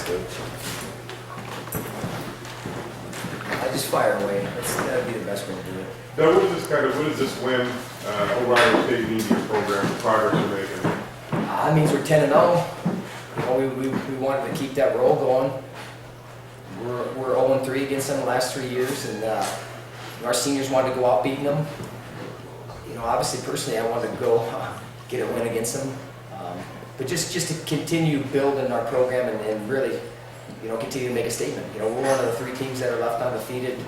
Thanks, Doug. I just fire away. That'd be the best way to do it. Now, what does this win over Iowa State mean to your program, the progress you're making? It means we're 10-0. You know, we wanted to keep that roll going. We're 0-3 against them the last 3 years, and our seniors wanted to go out beating them. You know, obviously, personally, I wanted to go get a win against them. But just to continue building our program and really, you know, continue to make a statement. You know, we're one of the 3 teams that are left undefeated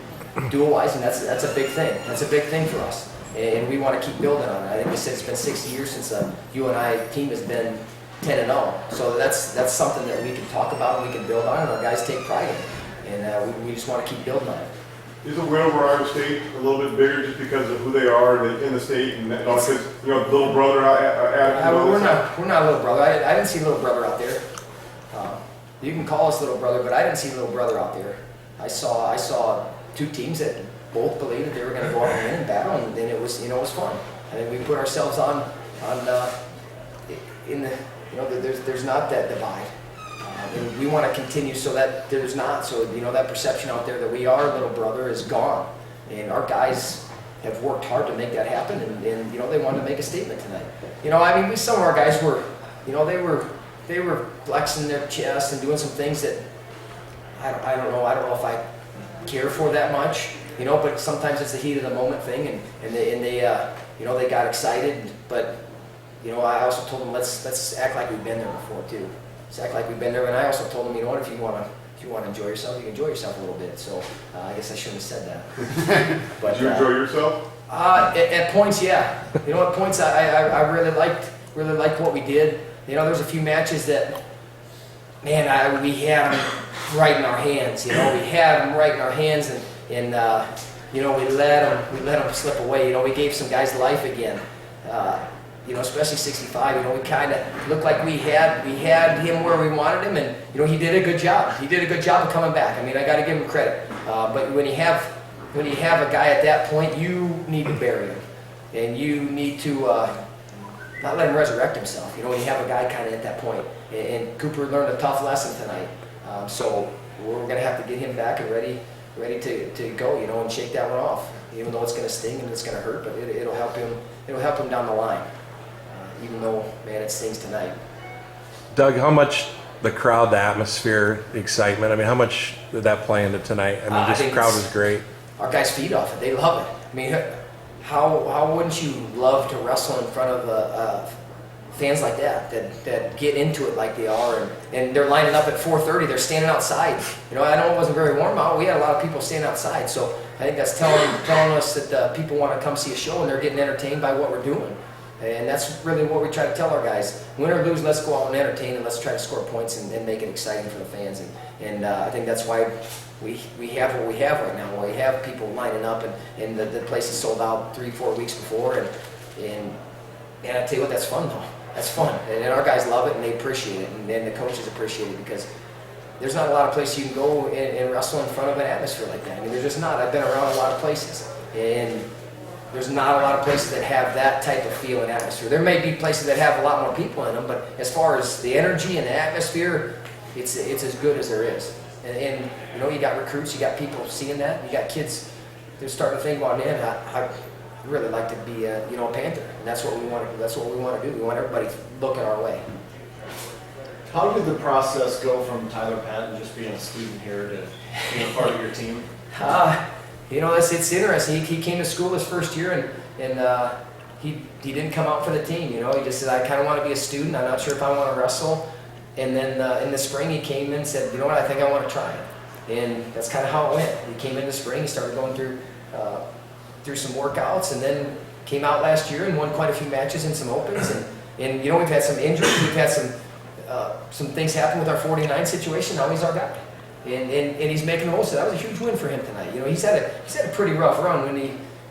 dual-wise, and that's a big thing. That's a big thing for us, and we want to keep building on it. I think we said it's been 60 years since a UNI team has been 10-0. So that's something that we can talk about and we can build on, and our guys take pride in it. And we just want to keep building on it. Is the win over Iowa State a little bit bigger just because of who they are in the state and because, you know, little brother we're not little brother. I didn't see little brother out there. You can call us little brother, but I didn't see little brother out there. I saw 2 teams that both believed that they were going to go out and win and battle, and then it was fun. I think we put ourselves in the, you know, there's not that divide. And we want to continue so that there's not, so, you know, that perception out there that we are little brother is gone. And our guys have worked hard to make that happen, and you know, they wanted to make a statement tonight. You know, I mean, some of our guys were, you know, they were flexing their chest and doing some things that I don't know if I care for that much, you know, but sometimes it's the heat of the moment thing, and they you know, they got excited, but you know, I also told them let's act like we've been there before too. Let's act like we've been there, and I also told them, you know what, if you want to enjoy yourself, you can enjoy yourself a little bit. So I guess I shouldn't have said that. But, did you enjoy yourself? At points, yeah. You know, at points I really liked what we did. You know, there's a few matches that, man, we had them right in our hands. You know, we had them right in our hands, and you know, we let them slip away. You know, we gave some guys life again. You know, especially 65. You know, we kind of looked like we had him where we wanted him, and you know, he did a good job. He did a good job of coming back. I mean, I got to give him credit. But when you have a guy at that point, you need to bury him, and you need to not let him resurrect himself. You know, when you have a guy kind of at that point, and Cooper learned a tough lesson tonight. So we're going to have to get him back and ready to go. You know, and shake that one off. Even though it's going to sting and it's going to hurt, but it'll help him. It'll help him down the line. Even though, man, it stings tonight. Doug, how much the crowd, the atmosphere, the excitement, I mean, how much did that play into tonight? I mean, just the crowd was great. Our guys feed off it. They love it. I mean, how wouldn't you love to wrestle in front of fans like that get into it like they are, and they're lining up at 4:30. They're standing outside. You know, I know it wasn't very warm out. We had a lot of people standing outside. So I think that's telling us that people want to come see a show, and they're getting entertained by what we're doing. And that's really what we try to tell our guys. Win or lose, let's go out and entertain, and let's try to score points and make it exciting for the fans. And I think that's why we have what we have right now. We have people lining up, and the place is sold out 3-4 weeks before. And I tell you what, that's fun though. That's fun. And our guys love it, and they appreciate it. And the coaches appreciate it, because there's not a lot of places you can go and wrestle in front of an atmosphere like that. I mean, there's just not. I've been around a lot of places, and there's not a lot of places that have that type of feel and atmosphere. There may be places that have a lot more people in them, but as far as the energy and the atmosphere, it's as good as there is. And you know, you got recruits, you got people seeing that, you got kids. They're starting to think, well, man, I really like to be a Panther, and that's what we want. That's what we want to do. We want everybody looking our way. How did the process go from Tyler Patton just being a student here to being part of your team? You know, it's interesting. He came to school his first year, and he didn't come out for the team. You know, he just said, I kind of want to be a student. I'm not sure if I want to wrestle. And then in the spring, he came in and said, you know what, I think I want to try it. And that's kind of how it went. He came in the spring. He started going through some workouts, and then came out last year and won quite a few matches and some opens. And you know, we've had some injuries. We've had some things happen with our 49 situation. Now he's our guy. And he's making the most of it. That was a huge win for him tonight. You know, he's had a pretty rough run when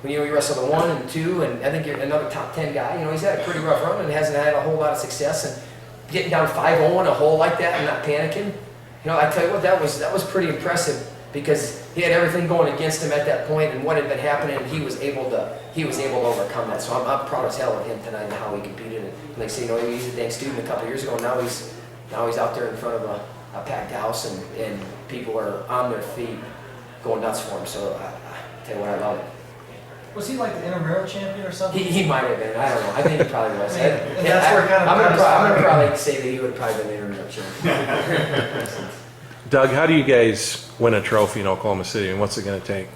he wrestled a 1 and 2, and I think you're another top 10 guy. You know, he's had a pretty rough run and hasn't had a whole lot of success. And getting down 5-0 in a hole like that and not panicking, you know, I tell you what, that was pretty impressive, because he had everything going against him at that point, and what had been happening, and he was able to overcome that. So I'm proud as hell of him tonight and how he competed. And like I say, you know, he was a dang student a couple of years ago. Now he's out there in front of a packed house, and people are on their feet going nuts for him. So I tell you what, I love it. Was he like the intramural champion or something? He might have been. I don't know. I think he probably was. And that's where kind of I'm gonna probably say that he would have probably been intramural champion. Doug, how do you guys win a trophy in Oklahoma City, and what's it going to take?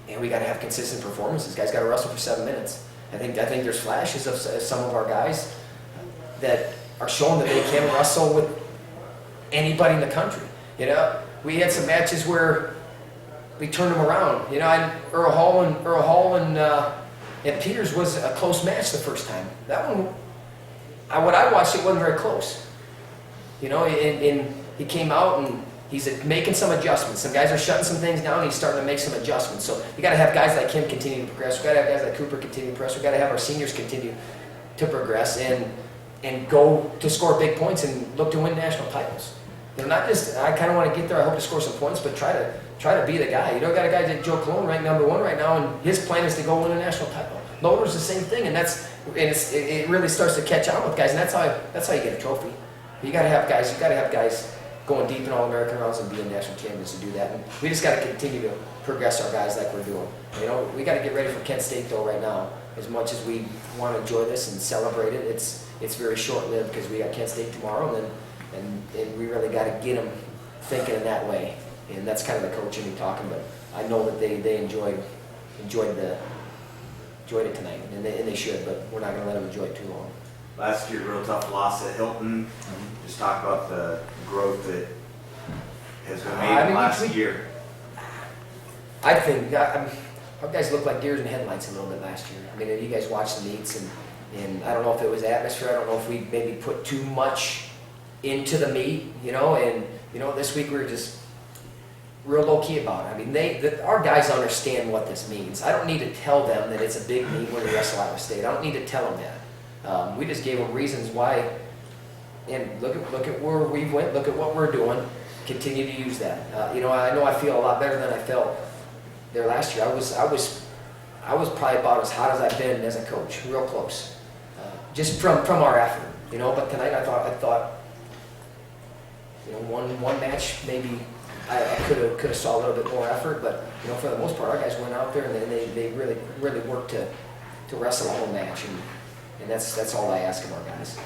And we got to have consistent performances. Guys got to wrestle for 7 minutes. I think there's flashes of some of our guys that are showing that they can wrestle with anybody in the country. You know, we had some matches where we turned them around. You know, and Earl Hall and Peters was a close match the first time. That one, what I watched, it wasn't very close. You know, and he came out and he's making some adjustments. Some guys are shutting some things down, and he's starting to make some adjustments. So you got to have guys like him continue to progress. We got to have guys like Cooper continue to progress. We got to have our seniors continue to progress and go to score big points and look to win national titles. You know, not just I kind of want to get there. I hope to score some points, but try to be the guy. You know, got a guy like Joe Cologne ranked #1 right now, and his plan is to go win a national title. Loader's the same thing, and it really starts to catch on with guys, and that's how you get a trophy. You got to have guys. You got to have guys going deep in All-American rounds and being national champions to do that. And we just got to continue to progress our guys like we're doing. You know, we got to get ready for Kent State though right now. As much as we want to enjoy this and celebrate it, it's very short-lived because we got Kent State tomorrow, and we really got to get them thinking in that way. And that's kind of the coach and me talking, but I know that they enjoyed it tonight, and they should, but we're not going to let them enjoy it too long. Last year, real tough loss at Hilton. Just talk about the growth that has been made last year. I think our guys looked like deers in headlights a little bit last year. I mean, you guys watched the meets, and I don't know if it was atmosphere. I don't know if we maybe put too much into the meet, you know. And you know, this week we were just real low key about it. I mean, our guys understand what this means. I don't need to tell them that it's a big meet when we wrestle Iowa State. I don't need to tell them that. We just gave them reasons why. And look at where we went. Look at what we're doing. Continue to use that. You know I feel a lot better than I felt there last year. I was probably about as hot as I've been as a coach. Real close, just from our effort. You know, but tonight I thought, you know, one match maybe I could have saw a little bit more effort, but you know, for the most part, our guys went out there and they really worked to wrestle a whole match, and that's all I ask of our guys.